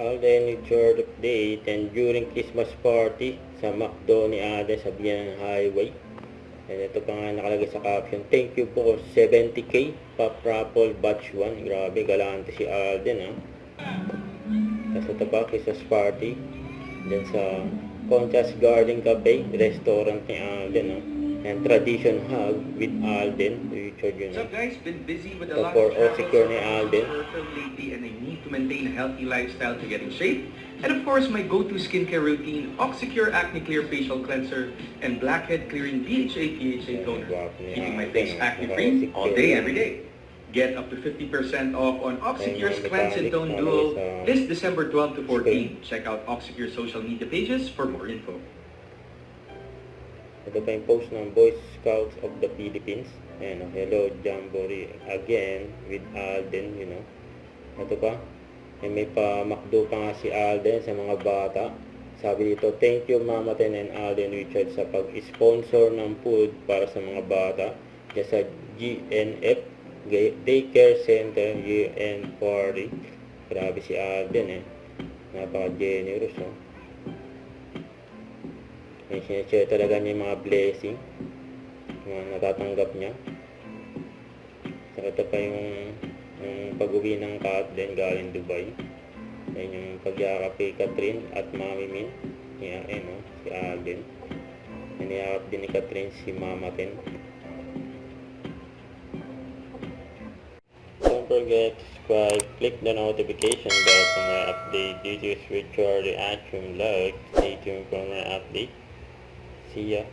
Alden with short update, and during Christmas party sa McDo ni Alden sa Biyanan Highway. And ito pa nga nakalagay sa caption, thank you po 70k Pop Raffle Batch 1. Grabe, galante si Alden ha. Tapos ito pa, Christmas party dyan sa Concha's Garden Cafe, restaurant ni Alden ha. And Tradition Hug with Alden, Richard yun. What's up guys? Been busy with a So lot for of travels Osicure ni Alden. lately, and I need to maintain a healthy lifestyle to get in shape. And of course, my go-to skincare routine, Oxycure Acne Clear Facial Cleanser and Blackhead Clearing BHA PHA Toner. Keeping my face acne-free all day, every day. Get up to 50% off on Oxycure's Cleanse and Tone Duo this December 12 to 14. Check out Oxycure social media pages for more info. Ito pa yung post ng Boy Scouts of the Philippines. Ayan, hello Jamboree again with Alden, you know. Ito pa, may pa-McDo pa nga si Alden sa mga bata. Sabi dito, thank you Mama Ten and Alden Richard sa pag-sponsor ng food para sa mga bata dyan sa GNF Daycare Center UN 40. Grabe si Alden eh. Napaka-generous, no? May sinashare talaga niya yung mga blessing, mga natatanggap niya. So ito pa yung pag-uwi ng Kat din galing Dubai. Ayan yung pagyakap kay Catherine at Mami Min. Ayan, no? Si Alden. Niyakap din ni Catherine si Mama Ten. Don't forget to subscribe, click the notification bell for more update. This is Richard Reaction Vlog. Stay tuned for more update. See ya.